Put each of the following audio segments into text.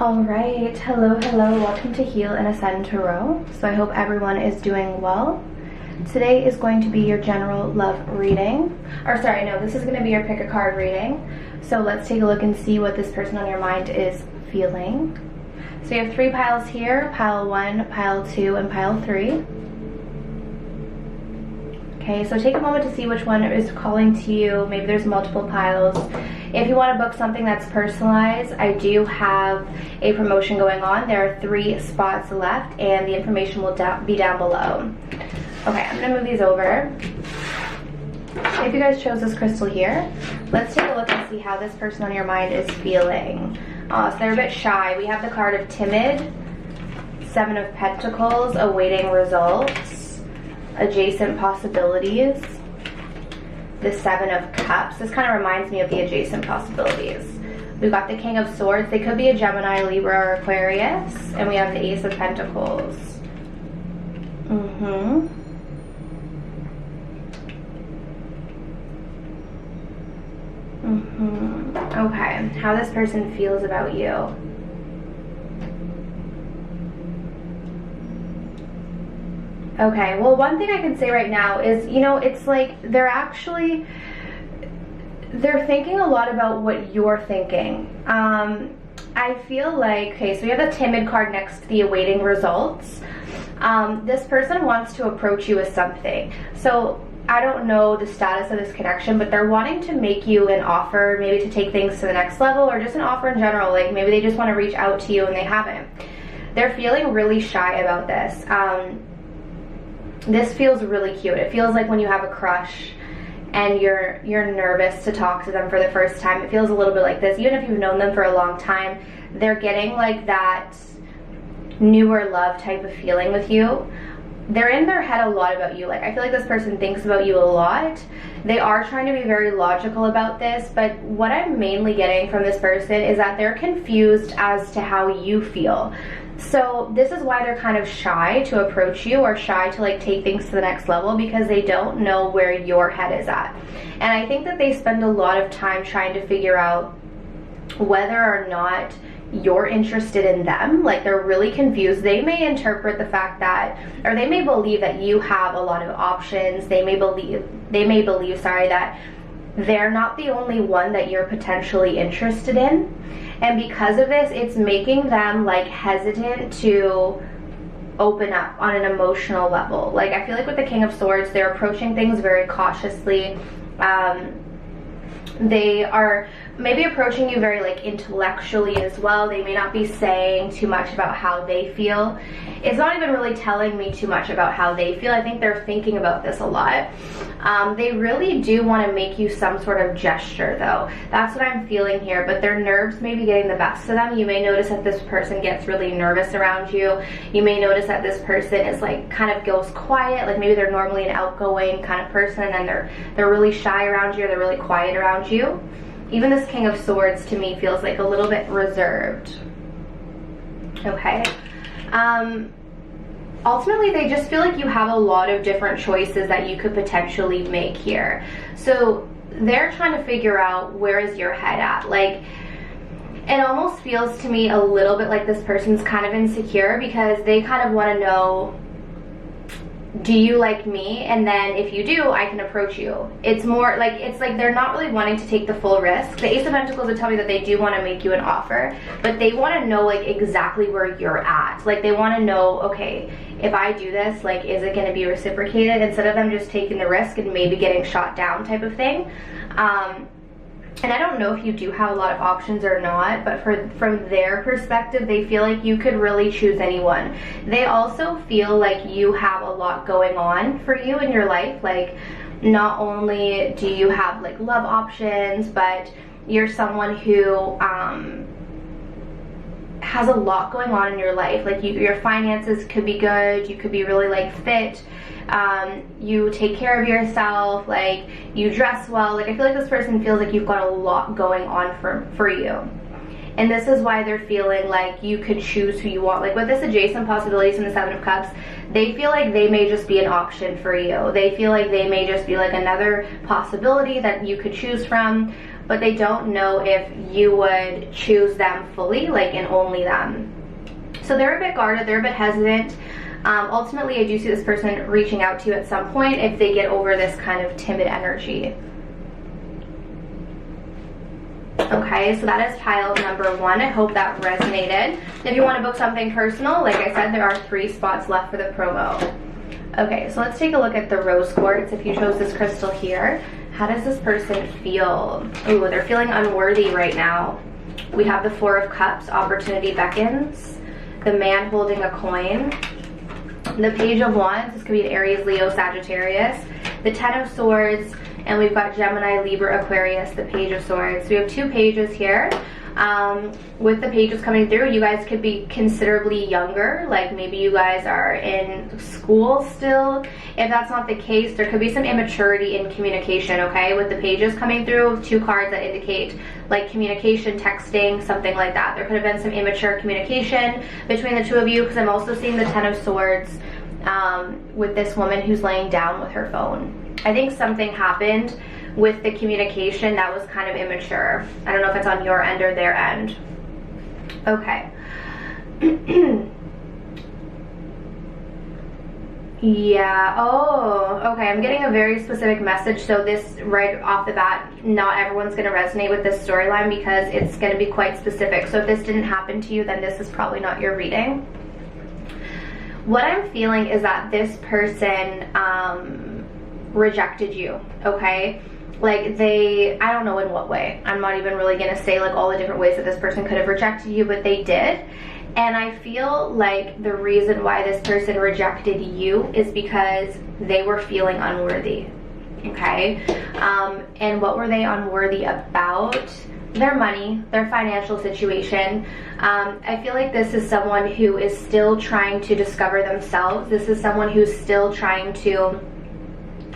Alright, hello, welcome to Heal and Ascend Tarot. So I hope everyone is doing well. Today is going to be your general love reading. Or sorry, no, this is going to be your pick a card reading. So let's take a look and see what this person on your mind is feeling. So you have 3 piles here, pile 1, pile 2, and pile 3. Okay, so take a moment to see which one is calling to you. Maybe there's multiple piles. If you want to book something that's personalized, I do have a promotion going on. There are 3 spots left and the information will be down below. Okay, I'm going to move these over. If you guys chose this crystal here, let's take a look and see how this person on your mind is feeling. So they're a bit shy. We have the card of timid, 7 of Pentacles, awaiting results, adjacent possibilities, the 7 of Cups. This kind of reminds me of the adjacent possibilities. We've got the King of Swords. They could be a Gemini, Libra, or Aquarius. And we have the Ace of Pentacles. Okay, how this person feels about you. Okay, well, one thing I can say right now is, you know, it's like they're thinking a lot about what you're thinking. I feel like, okay, so we have the timid card next to the awaiting results. This person wants to approach you with something. So I don't know the status of this connection, but they're wanting to make you an offer, maybe to take things to the next level, or just an offer in general. Like maybe they just want to reach out to you and they haven't. They're feeling really shy about this. This feels really cute. It feels like when you have a crush and you're nervous to talk to them for the first time. It feels a little bit like this. Even if you've known them for a long time, they're getting like that newer love type of feeling with you. They're in their head a lot about you. Like I feel like this person thinks about you a lot. They are trying to be very logical about this, but what I'm mainly getting from this person is that they're confused as to how you feel. So this is why they're kind of shy to approach you, or shy to like take things to the next level, because they don't know where your head is at. And I think that they spend a lot of time trying to figure out whether or not you're interested in them. Like they're really confused. They may interpret the fact that, or they may believe that you have a lot of options. They may believe that they're not the only one that you're potentially interested in. And because of this, it's making them like hesitant to open up on an emotional level. Like I feel like with the King of Swords, they're approaching things very cautiously. They are maybe approaching you very like intellectually as well. They may not be saying too much about how they feel. It's not even really telling me too much about how they feel. I think they're thinking about this a lot. They really do want to make you some sort of gesture though. That's what I'm feeling here, but their nerves may be getting the best of them. You may notice that this person gets really nervous around you. You may notice that this person is like kind of goes quiet. Like maybe they're normally an outgoing kind of person and they're really shy around you, or they're really quiet around you. Even this King of Swords to me feels like a little bit reserved. Okay. Ultimately, they just feel like you have a lot of different choices that you could potentially make here. So they're trying to figure out where is your head at. Like, it almost feels to me a little bit like this person's kind of insecure, because they kind of want to know, do you like me? And then if you do, I can approach you. It's more like, it's like they're not really wanting to take the full risk. The Ace of Pentacles would tell me that they do want to make you an offer, but they want to know like exactly where you're at. Like they want to know, okay, if I do this, like is it going to be reciprocated, instead of them just taking the risk and maybe getting shot down type of thing. And I don't know if you do have a lot of options or not, but from their perspective, they feel like you could really choose anyone. They also feel like you have a lot going on for you in your life. Like not only do you have like love options, but you're someone who has a lot going on in your life. Like your finances could be good, you could be really like fit, you take care of yourself, like you dress well. Like I feel like this person feels like you've got a lot going on for you. And this is why they're feeling like you could choose who you want. Like with this adjacent possibilities in the 7 of Cups, they feel like they may just be an option for you. They feel like they may just be like another possibility that you could choose from. but they don't know if you would choose them fully, like, and only them. So they're a bit guarded, they're a bit hesitant. Ultimately, I do see this person reaching out to you at some point if they get over this kind of timid energy. Okay, so that is pile number 1. I hope that resonated. If you want to book something personal, like I said, there are 3 spots left for the promo. Okay, so let's take a look at the rose quartz. If you chose this crystal here, how does this person feel? Ooh, they're feeling unworthy right now. We have the 4 of Cups, opportunity beckons, the man holding a coin, the Page of Wands, this could be an Aries, Leo, Sagittarius, the 10 of Swords, and we've got Gemini, Libra, Aquarius, the Page of Swords. So we have 2 pages here. With the pages coming through, you guys could be considerably younger, like maybe you guys are in school still. If that's not the case, there could be some immaturity in communication, okay? With the pages coming through, 2 cards that indicate like communication, texting, something like that. There could have been some immature communication between the 2 of you, because I'm also seeing the 10 of Swords with this woman who's laying down with her phone. I think something happened with the communication that was kind of immature. I don't know if it's on your end or their end. Okay. Yeah, oh, okay, I'm getting a very specific message. So this, right off the bat, not everyone's going to resonate with this storyline because it's going to be quite specific. So if this didn't happen to you, then this is probably not your reading. What I'm feeling is that this person rejected you, okay? Like I don't know in what way. I'm not even really gonna say like all the different ways that this person could have rejected you, but they did. And I feel like the reason why this person rejected you is because they were feeling unworthy, okay? And what were they unworthy about? Their money, their financial situation. I feel like this is someone who is still trying to discover themselves. This is someone who's still trying to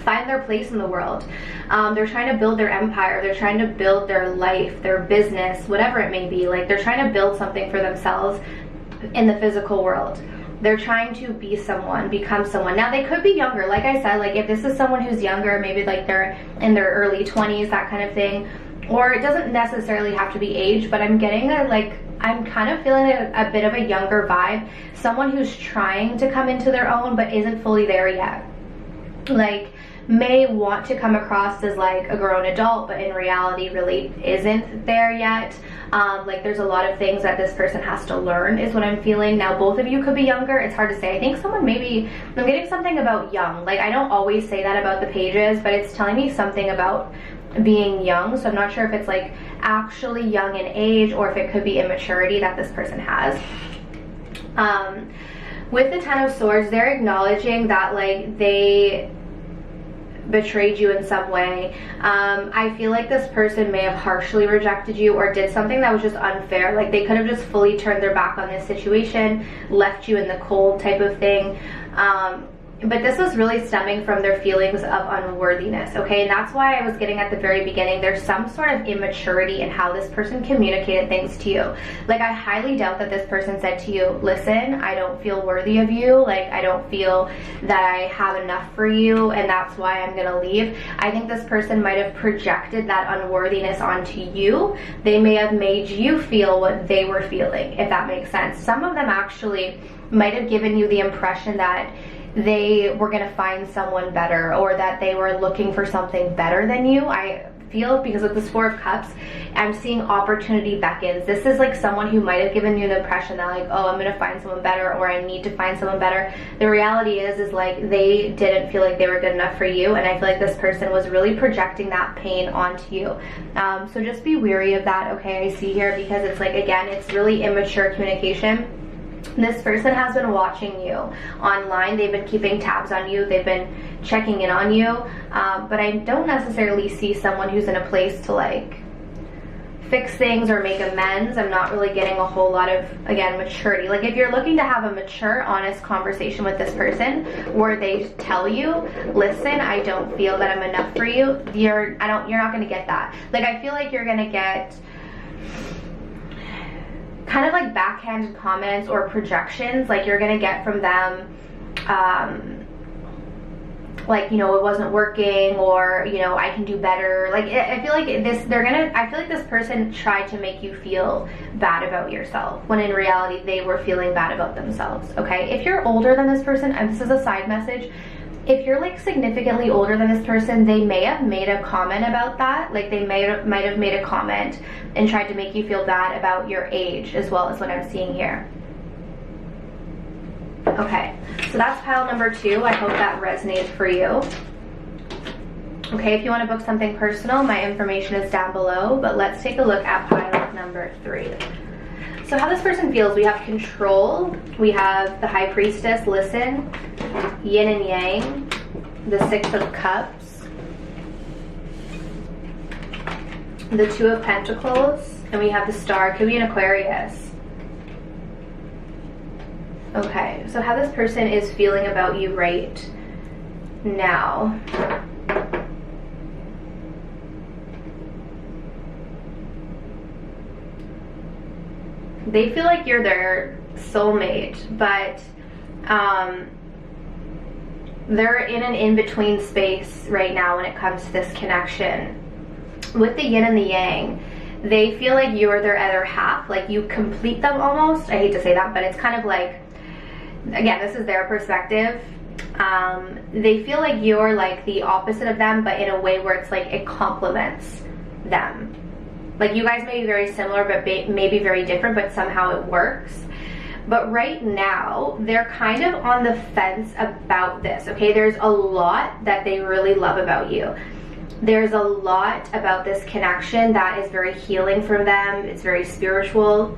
find their place in the world. They're trying to build their empire. They're trying to build their life, their business, whatever it may be. Like, they're trying to build something for themselves in the physical world. They're trying to be someone, become someone. Now, they could be younger. Like I said, like if this is someone who's younger, maybe like they're in their early 20s, that kind of thing. Or it doesn't necessarily have to be age, but I'm getting I'm kind of feeling a bit of a younger vibe. Someone who's trying to come into their own, but isn't fully there yet. Like, may want to come across as like a grown adult, but in reality really isn't there yet. Like, there's a lot of things that this person has to learn is what I'm feeling. Now, both of you could be younger. It's hard to say. I think someone maybe, I'm getting something about young. Like, I don't always say that about the pages, but it's telling me something about being young. So I'm not sure if it's like actually young in age or if it could be immaturity that this person has. With the 10 of Swords, they're acknowledging that like they betrayed you in some way. I feel like this person may have harshly rejected you or did something that was just unfair. Like, they could have just fully turned their back on this situation, left you in the cold type of thing. But this was really stemming from their feelings of unworthiness, okay? And that's why I was getting at the very beginning, there's some sort of immaturity in how this person communicated things to you. Like, I highly doubt that this person said to you, listen, I don't feel worthy of you. Like, I don't feel that I have enough for you, and that's why I'm gonna leave. I think this person might have projected that unworthiness onto you. They may have made you feel what they were feeling, if that makes sense. Some of them actually might have given you the impression that they were going to find someone better, or that they were looking for something better than you. I feel, because of this 4 of Cups, I'm seeing opportunity beckons. This is like someone who might have given you the impression that like, oh, I'm going to find someone better, or I need to find someone better. The reality is like they didn't feel like they were good enough for you, and I feel like this person was really projecting that pain onto you. So just be wary of that, okay? I see here, because it's like, again, it's really immature communication. This person has been watching you online. They've been keeping tabs on you. They've been checking in on you. But I don't necessarily see someone who's in a place to like fix things or make amends. I'm not really getting a whole lot of, again, maturity. Like, if you're looking to have a mature, honest conversation with this person where they tell you, listen, I don't feel that I'm enough for you, you're not going to get that. Like, I feel like you're going to get kind of like backhanded comments or projections. Like, you're gonna get from them like, you know, it wasn't working, or, you know, I can do better. Like, I feel like I feel like this person tried to make you feel bad about yourself, when in reality they were feeling bad about themselves, okay? If you're older than this person, and this is a side message, if you're like significantly older than this person, they may have made a comment about that. Like, they might have made a comment and tried to make you feel bad about your age, as well as what I'm seeing here. Okay, so that's pile number 2. I hope that resonates for you. Okay, if you want to book something personal, my information is down below, but let's take a look at pile number 3. So how this person feels, we have control, we have the High Priestess, listen, yin and yang, the 6 of Cups, the 2 of Pentacles, and we have the Star. Could be an Aquarius. Okay, so how this person is feeling about you right now. They feel like you're their soulmate, but they're in an in-between space right now when it comes to this connection. With the yin and the yang, they feel like you're their other half, like you complete them almost. I hate to say that, but it's kind of like, again, this is their perspective. They feel like you're like the opposite of them, but in a way where it's like it complements them. Like, you guys may be very similar, but maybe very different, but somehow it works. But right now, they're kind of on the fence about this, okay? There's a lot that they really love about you. There's a lot about this connection that is very healing for them. It's very spiritual,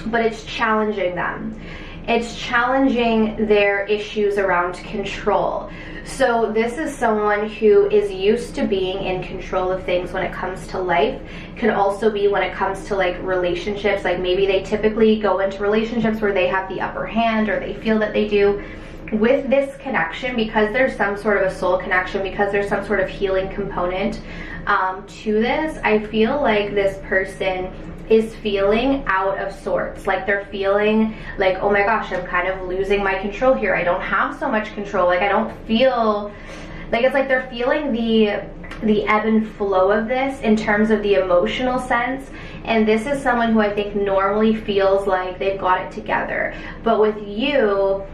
but it's challenging them. It's challenging their issues around control. So this is someone who is used to being in control of things when it comes to life. Could also be when it comes to like relationships, like maybe they typically go into relationships where they have the upper hand, or they feel that they do. With this connection, because there's some sort of a soul connection, because there's some sort of healing component to this, I feel like this person is feeling out of sorts. Like, they're feeling like, oh my gosh, I'm kind of losing my control here. I don't have so much control. Like, I don't feel like, it's like they're feeling the ebb and flow of this in terms of the emotional sense. And this is someone who I think normally feels like they've got it together, but with you,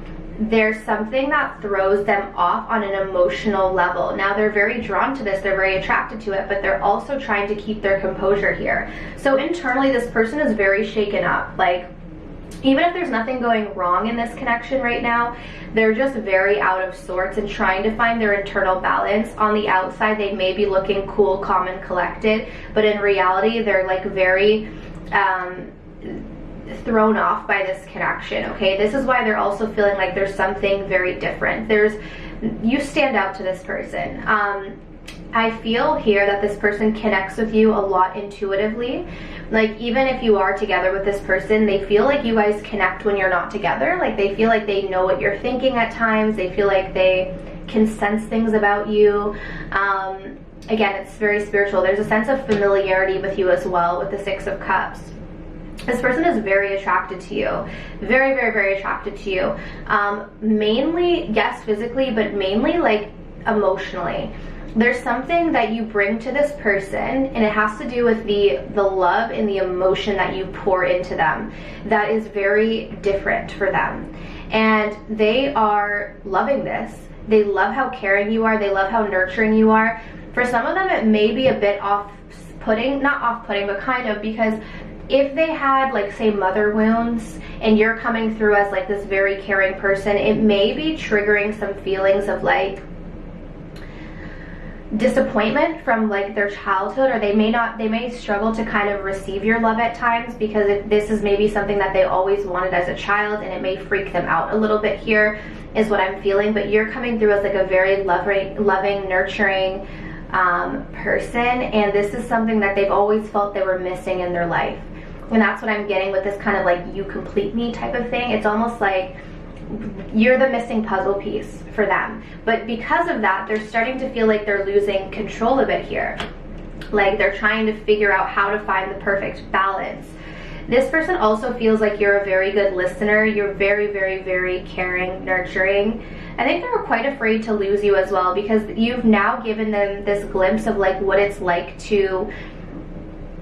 there's something that throws them off on an emotional level. Now, they're very drawn to this, they're very attracted to it, but they're also trying to keep their composure here. So internally, this person is very shaken up. Like, even if there's nothing going wrong in this connection right now, they're just very out of sorts and trying to find their internal balance. On the outside, they may be looking cool, calm, and collected, but in reality, they're like very thrown off by this connection, okay? This is why they're also feeling like there's something very different. You stand out to this person. I feel here that this person connects with you a lot intuitively. Like, even if you are together with this person, they feel like you guys connect when you're not together. Like, they feel like they know what you're thinking at times. They feel like they can sense things about you. Again, it's very spiritual. There's a sense of familiarity with you as well with the 6 of Cups. This person is very attracted to you, very, very, very attracted to you. Mainly, yes, physically, but mainly like emotionally. There's something that you bring to this person, and it has to do with the love and the emotion that you pour into them that is very different for them. And they are loving this. They love how caring you are. They love how nurturing you are. For some of them, it may be a bit off-putting, not off-putting, but kind of, because if they had, like, say, mother wounds, and you're coming through as like this very caring person, it may be triggering some feelings of like disappointment from like their childhood, or they may struggle to kind of receive your love at times, because this is maybe something that they always wanted as a child, and it may freak them out a little bit here, is what I'm feeling. But you're coming through as like a very loving, nurturing person, and this is something that they've always felt they were missing in their life. And that's what I'm getting with this kind of like you complete me type of thing. It's almost like you're the missing puzzle piece for them. But because of that, they're starting to feel like they're losing control of it here. Like, they're trying to figure out how to find the perfect balance. This person also feels like you're a very good listener. You're very, very, very caring, nurturing. I think they're quite afraid to lose you as well, because you've now given them this glimpse of like what it's like to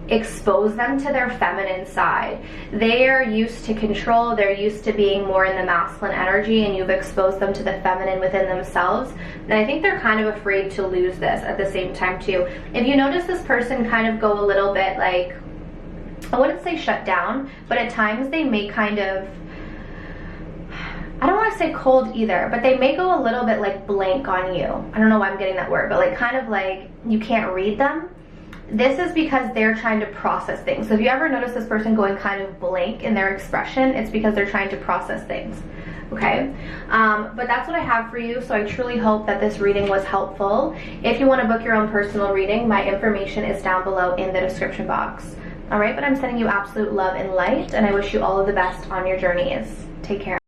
expose them to their feminine side. They are used to control, they're used to being more in the masculine energy, and you've exposed them to the feminine within themselves. And I think they're kind of afraid to lose this at the same time too. If you notice this person kind of go a little bit like, I wouldn't say shut down, but at times they may kind of, I don't want to say cold either, but they may go a little bit like blank on you. I don't know why I'm getting that word, but like kind of like you can't read them. This is because they're trying to process things. So if you ever notice this person going kind of blank in their expression, it's because they're trying to process things. Okay, but that's what I have for you. So I truly hope that this reading was helpful. If you want to book your own personal reading, my information is down below in the description box. All right, but I'm sending you absolute love and light, and I wish you all of the best on your journeys. Take care.